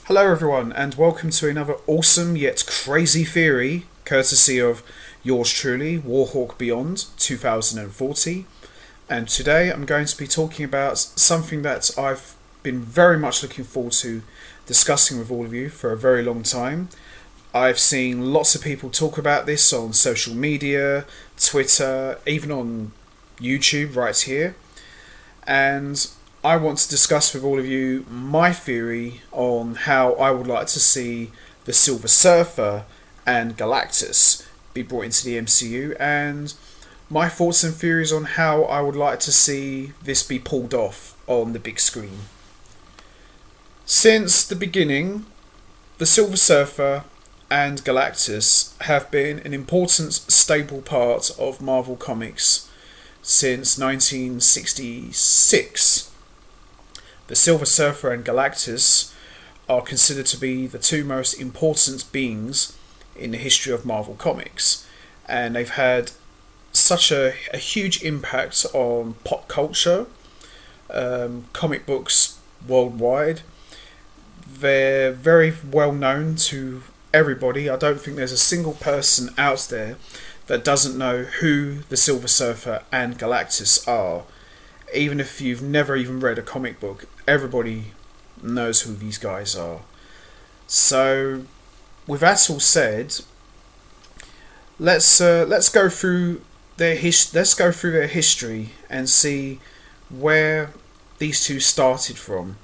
Hello, everyone, and welcome to another awesome yet crazy theory, courtesy of yours truly, Warhawk Beyond 2040. And today I'm going to be talking about something that I've been very much looking forward to discussing with all of you for a very long time. I've seen lots of people talk about this on social media, Twitter, even on YouTube right here. And I want to discuss with all of you my theory on how I would like to see the Silver Surfer and Galactus be brought into the MCU, and my thoughts and theories on how I would like to see this be pulled off on the big screen. Since the beginning, the Silver Surfer and Galactus have been an important staple part of Marvel Comics since 1966. The Silver Surfer and Galactus are considered to be the two most important beings in the history of Marvel Comics, and they've had such a huge impact on pop culture, comic books worldwide. They're very well known to everybody. I don't think there's a single person out there that doesn't know who the Silver Surfer and Galactus are. Even if you've never even read a comic book, everybody knows who these guys are. So, with that all said, let's go through their history and see where these two started from.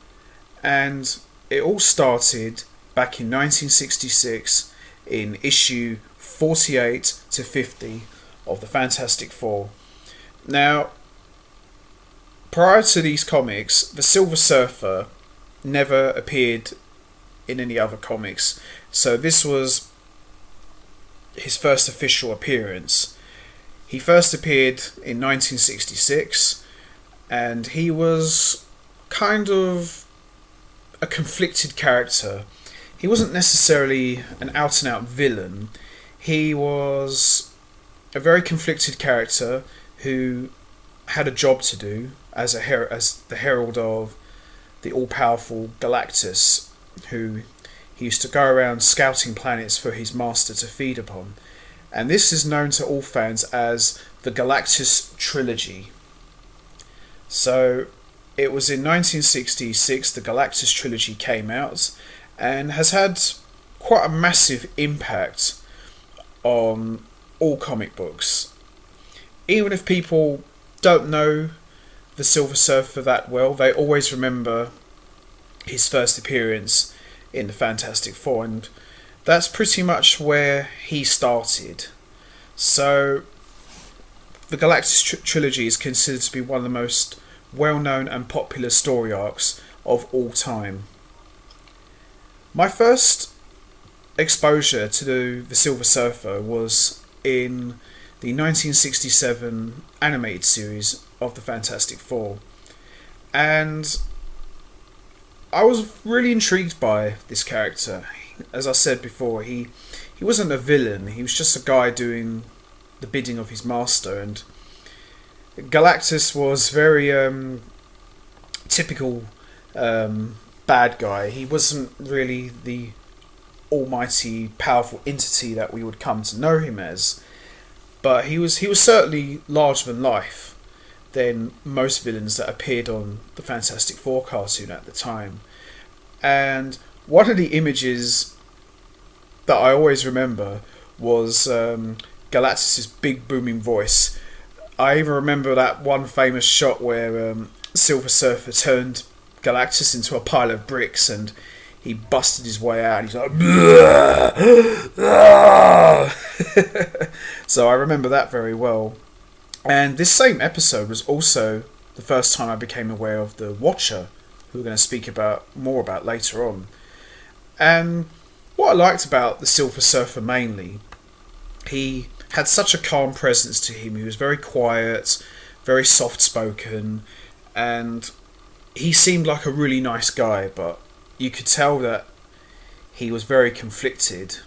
And it all started back in 1966 in issue 48 to 50 of the Fantastic Four. Now, prior to these comics, the Silver Surfer never appeared in any other comics, so this was his first official appearance. He first appeared in 1966, and he was kind of a conflicted character. He wasn't necessarily an out-and-out villain. He was a very conflicted character who had a job to do as the herald of the all-powerful Galactus, who he used to go around scouting planets for his master to feed upon. And this is known to all fans as the Galactus trilogy. So it was in 1966 the Galactus trilogy came out and has had quite a massive impact on all comic books. Even if people don't know the Silver Surfer that well, they always remember his first appearance in the Fantastic Four, and that's pretty much where he started. So the Galactus trilogy is considered to be one of the most well-known and popular story arcs of all time. My first exposure to the Silver Surfer was in the 1967 animated series of the Fantastic Four, and I was really intrigued by this character. As I said before, he wasn't a villain, he was just a guy doing the bidding of his master, and Galactus was very typical bad guy. He wasn't really the almighty powerful entity that we would come to know him as, but he was certainly larger than life than most villains that appeared on the Fantastic Four cartoon at the time. And one of the images that I always remember was Galactus' big booming voice. I even remember that one famous shot where Silver Surfer turned Galactus into a pile of bricks and he busted his way out and he's like so I remember that very well. And this same episode was also the first time I became aware of the Watcher, who we're going to speak more about later on. And what I liked about the Silver Surfer mainly, he had such a calm presence to him. He was very quiet, very soft-spoken, and he seemed like a really nice guy, but you could tell that he was very conflicted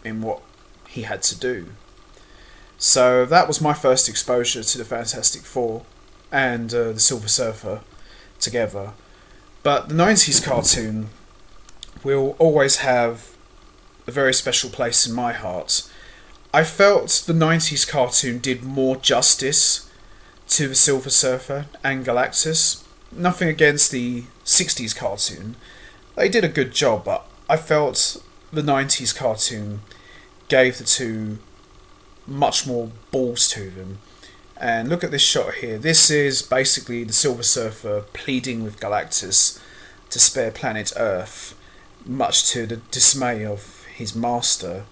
in what he had to do. So that was my first exposure to the Fantastic Four and the Silver Surfer together. But the 90s cartoon will always have a very special place in my heart. I felt the 90s cartoon did more justice to the Silver Surfer and Galactus. Nothing against the 60s cartoon. They did a good job, but I felt the 90s cartoon gave the two much more balls to them. And look at this shot here. This is basically the Silver Surfer pleading with Galactus to spare planet Earth, much to the dismay of his master.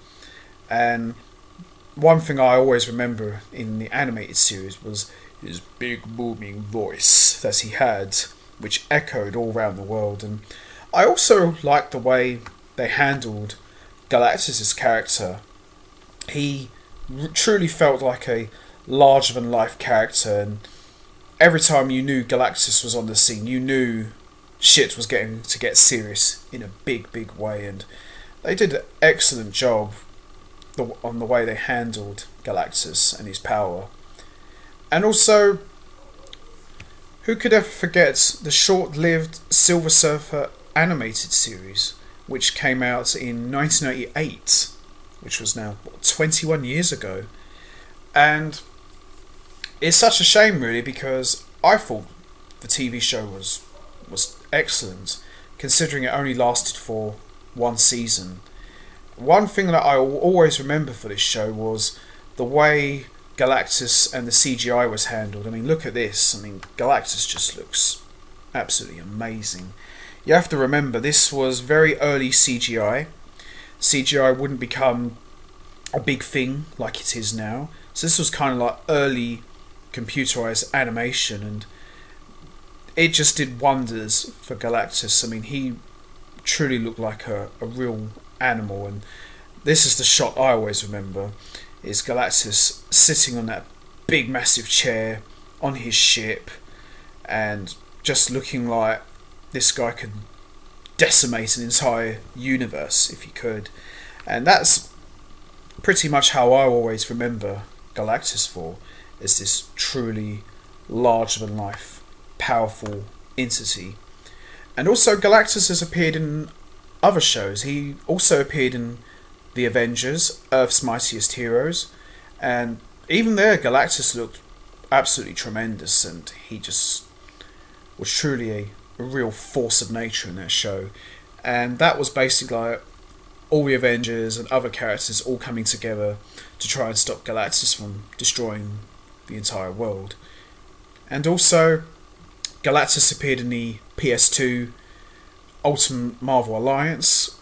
And one thing I always remember in the animated series was his big booming voice that he had, which echoed all around the world. And I also liked the way they handled Galactus' character. He truly felt like a larger than life character, and every time you knew Galactus was on the scene, you knew shit was getting to get serious in a big way. And they did an excellent job on the way they handled Galactus and his power. And also, who could ever forget the short-lived Silver Surfer animated series, which came out in 1988, which was now 21 years ago. And it's such a shame, really, because I thought the TV show was excellent, considering it only lasted for one season. One thing that I will always remember for this show was the way Galactus and the CGI was handled. I mean, look at this. I mean, Galactus just looks absolutely amazing. You have to remember, this was very early CGI. CGI wouldn't become a big thing like it is now. So this was kind of like early computerized animation, and it just did wonders for Galactus. I mean, he truly looked like a real animal, and this is the shot I always remember, is Galactus sitting on that big massive chair on his ship and just looking like this guy could decimate an entire universe if he could. And that's pretty much how I always remember Galactus for, is this truly larger than life, powerful entity. And also Galactus has appeared in other shows. He also appeared in The Avengers, Earth's Mightiest Heroes, and even there Galactus looked absolutely tremendous, and he just was truly a real force of nature in that show. And that was basically like all the Avengers and other characters all coming together to try and stop Galactus from destroying the entire world. And also Galactus appeared in the PS2 Ultimate Marvel Alliance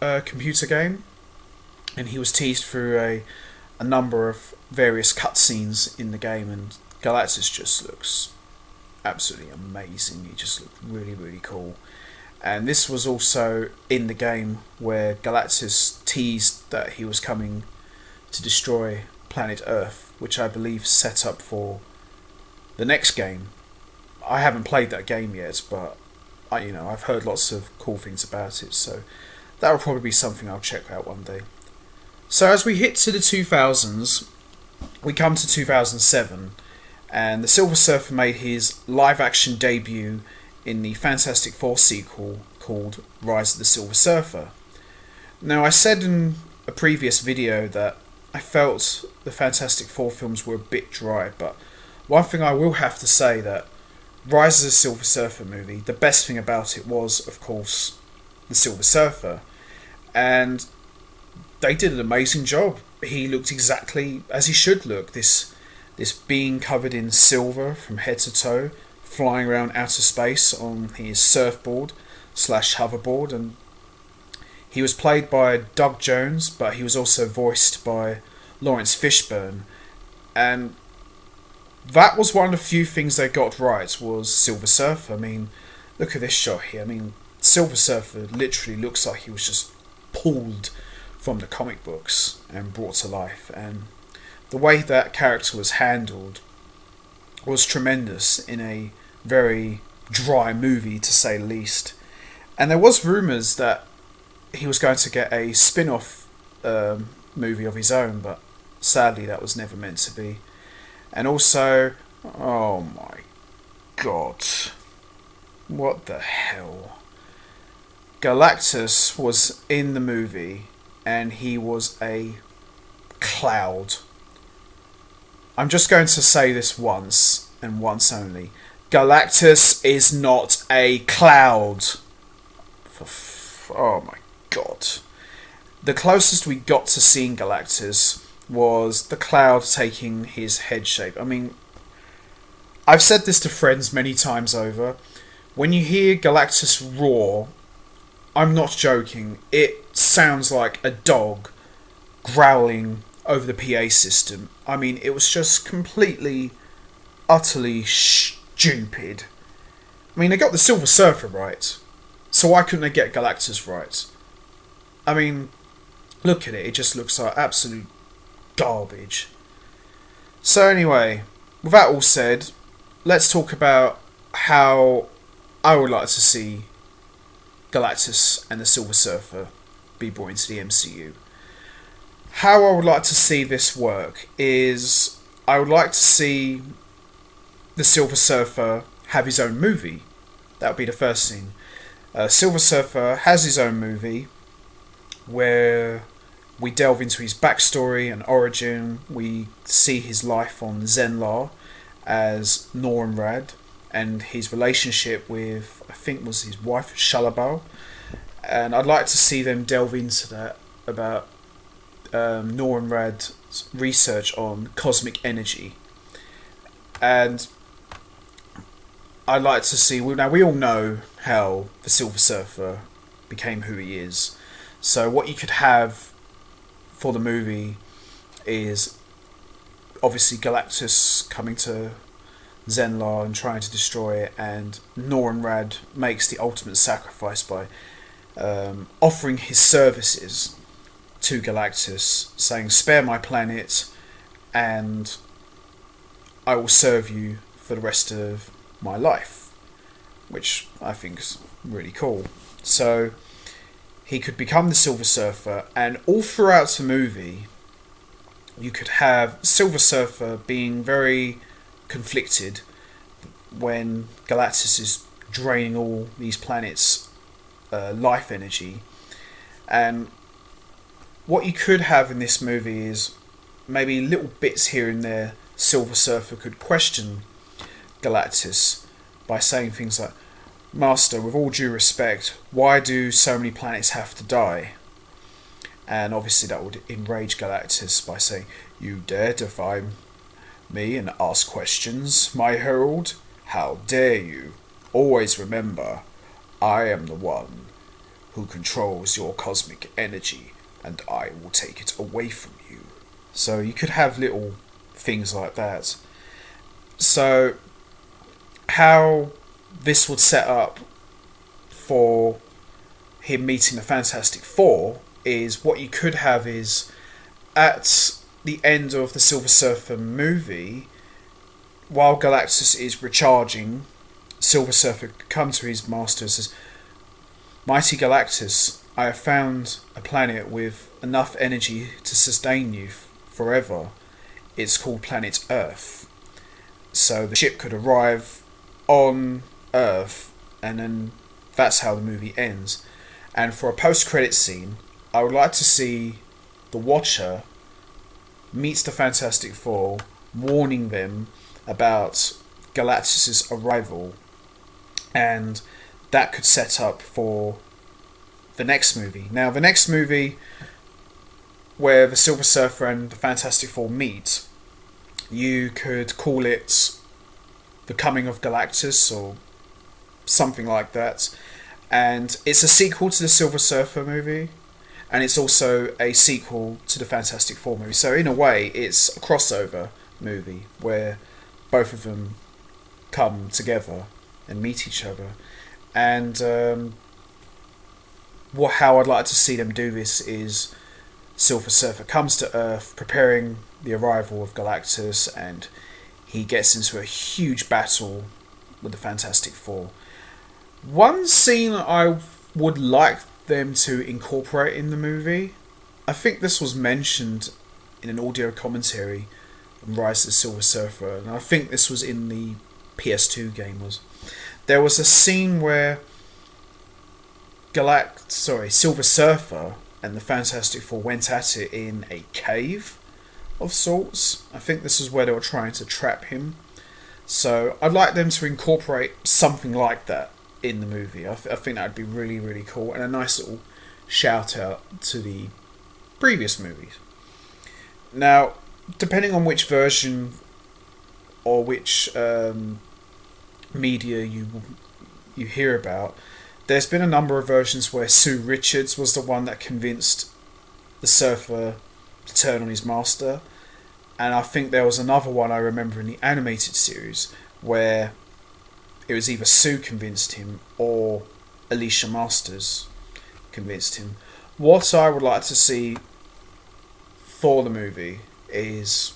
computer game, and he was teased through a number of various cutscenes in the game, and Galactus just looks absolutely amazing. He just looked really cool. And this was also in the game where Galactus teased that he was coming to destroy planet Earth, which I believe set up for the next game. I haven't played that game yet, but I've heard lots of cool things about it, so that will probably be something I'll check out one day. So as we hit to the 2000s, we come to 2007, and the Silver Surfer made his live-action debut in the Fantastic Four sequel called Rise of the Silver Surfer. Now, I said in a previous video that I felt the Fantastic Four films were a bit dry, but one thing I will have to say, that Rise of the Silver Surfer movie, the best thing about it was, of course, the Silver Surfer. And they did an amazing job. He looked exactly as he should look. This being covered in silver from head to toe, flying around outer space on his surfboard / hoverboard. And he was played by Doug Jones, but he was also voiced by Lawrence Fishburne. And that was one of the few things they got right, was Silver Surfer. I mean, look at this shot here. I mean, Silver Surfer literally looks like he was just pulled from the comic books and brought to life. And the way that character was handled was tremendous in a very dry movie, to say the least. And there was rumours that he was going to get a spin-off movie of his own, but sadly that was never meant to be. And also, oh my god, what the hell? Galactus was in the movie and he was a cloud. I'm just going to say this once and once only. Galactus is not a cloud. Oh my god. The closest we got to seeing Galactus was the cloud taking his head shape. I mean, I've said this to friends many times over. When you hear Galactus roar, I'm not joking, it sounds like a dog growling over the PA system. I mean, it was just completely, utterly stupid. I mean, they got the Silver Surfer right, so why couldn't they get Galactus right? I mean, look at it, it just looks like absolute garbage. So anyway, with that all said, let's talk about how I would like to see Galactus and the Silver Surfer be brought into the MCU. How I would like to see this work is I would like to see the Silver Surfer have his own movie. That would be the first thing. Silver Surfer has his own movie where we delve into his backstory and origin. We see his life on Zenlar as Norrinrad and his relationship with, I think was his wife, Shalabal. And I'd like to see them delve into that about Norrinrad's research on cosmic energy. And I'd like to see, now we all know how the Silver Surfer became who he is. So what you could have for the movie is obviously Galactus coming to Zenlar and trying to destroy it, and Norrinrad makes the ultimate sacrifice by offering his services to Galactus, saying, "Spare my planet and I will serve you for the rest of my life," which I think is really cool. So he could become the Silver Surfer, and all throughout the movie you could have Silver Surfer being very conflicted when Galactus is draining all these planets' life energy. And what you could have in this movie is maybe little bits here and there. Silver Surfer could question Galactus by saying things like, "Master, with all due respect, why do so many planets have to die?" And obviously that would enrage Galactus by saying, "You dare defy me and ask questions, my herald? How dare you? Always remember, I am the one who controls your cosmic energy, and I will take it away from you." So you could have little things like that. So how this would set up for him meeting the Fantastic Four is, what you could have is, at the end of the Silver Surfer movie, while Galactus is recharging, Silver Surfer comes to his master and says, "Mighty Galactus, I have found a planet with enough energy to sustain you forever. It's called planet Earth." So the ship could arrive on Earth, and then that's how the movie ends. And for a post-credit scene, I would like to see the Watcher meets the Fantastic Four, warning them about Galactus' arrival, and that could set up for the next movie. Now, the next movie where the Silver Surfer and the Fantastic Four meet, you could call it The Coming of Galactus or something like that. And it's a sequel to the Silver Surfer movie, and it's also a sequel to the Fantastic Four movie. So in a way, it's a crossover movie where both of them come together and meet each other. And how I'd like to see them do this is Silver Surfer comes to Earth preparing the arrival of Galactus, and he gets into a huge battle with the Fantastic Four. One scene I would like them to incorporate in the movie, I think this was mentioned in an audio commentary on Rise of the Silver Surfer, and I think this was in the PS2 game, there was a scene where Silver Surfer and the Fantastic Four went at it in a cave of sorts. I think this is where they were trying to trap him. So I'd like them to incorporate something like that in the movie. I think that would be really, really cool, and a nice little shout out to the previous movies. Now, depending on which version or which media you hear about, there's been a number of versions where Sue Richards was the one that convinced the Surfer to turn on his master, and I think there was another one I remember in the animated series where it was either Sue convinced him or Alicia Masters convinced him. What I would like to see for the movie is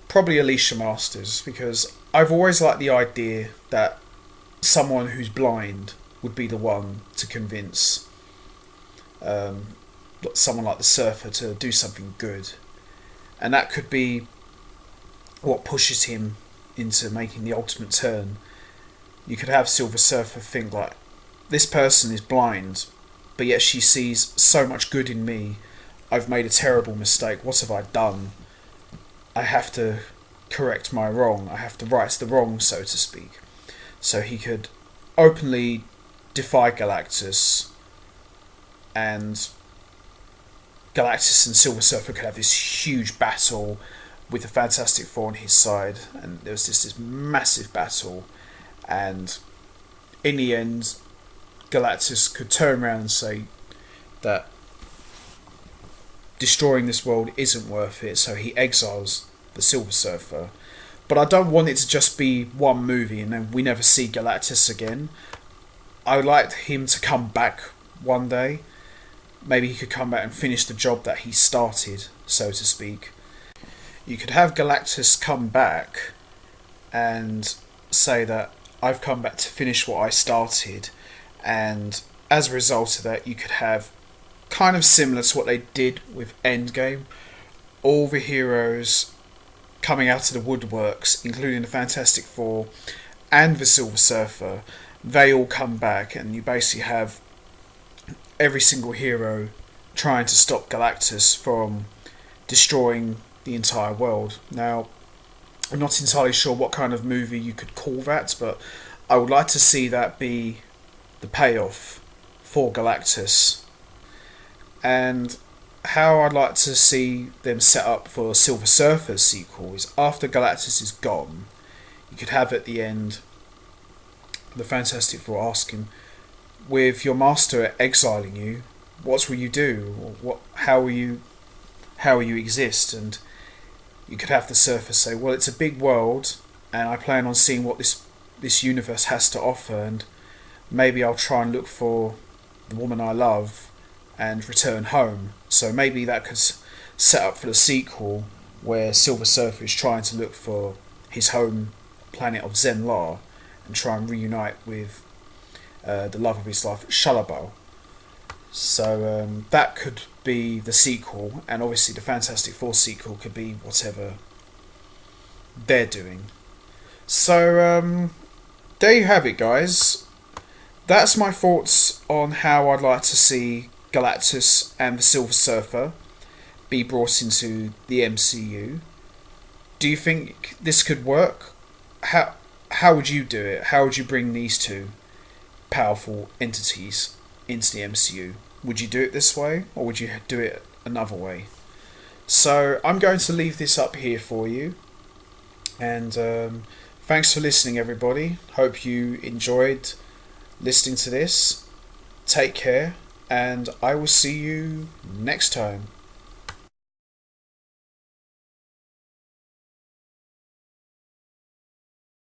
probably Alicia Masters, because I've always liked the idea that someone who's blind would be the one to convince someone like the Surfer to do something good, and that could be what pushes him into making the ultimate turn. You could have Silver Surfer think like, this person is blind, but yet she sees so much good in me. I've made a terrible mistake. What have I done? I have to correct my wrong. I have to right the wrong, so to speak. So he could openly defy Galactus, and Galactus and Silver Surfer could have this huge battle with the Fantastic Four on his side, and there was this massive battle, and in the end Galactus could turn around and say that destroying this world isn't worth it, so he exiles the Silver Surfer. But I don't want it to just be one movie and then we never see Galactus again. I would like him to come back one day. Maybe he could come back and finish the job that he started, so to speak. You could have Galactus come back and say that I've come back to finish what I started, and as a result of that you could have, kind of similar to what they did with Endgame, all the heroes coming out of the woodworks, including the Fantastic Four and the Silver Surfer. They all come back, and you basically have every single hero trying to stop Galactus from destroying the entire world. Now, I'm not entirely sure what kind of movie you could call that, but I would like to see that be the payoff for Galactus. And how I'd like to see them set up for Silver Surfer's sequel is, after Galactus is gone, you could have at the end the Fantastic Four ask him, with your master exiling you, what will you do? Or how will you exist? And you could have the Surfer say, well, it's a big world, and I plan on seeing what this universe has to offer, and maybe I'll try and look for the woman I love and return home. So maybe that could set up for the sequel, where Silver Surfer is trying to look for his home planet of Zenlar and try and reunite with the love of his life, Shalabal. So that could be the sequel, and obviously the Fantastic Four sequel could be whatever they're doing. So there you have it, guys. That's my thoughts on how I'd like to see Galactus and the Silver Surfer be brought into the MCU. Do you think this could work? How would you do it? How would you bring these two powerful entities into the MCU? Would you do it this way, or would you do it another way? So I'm going to leave this up here for you, and thanks for listening, everybody. Hope you enjoyed listening to this. Take care, and I will see you next time.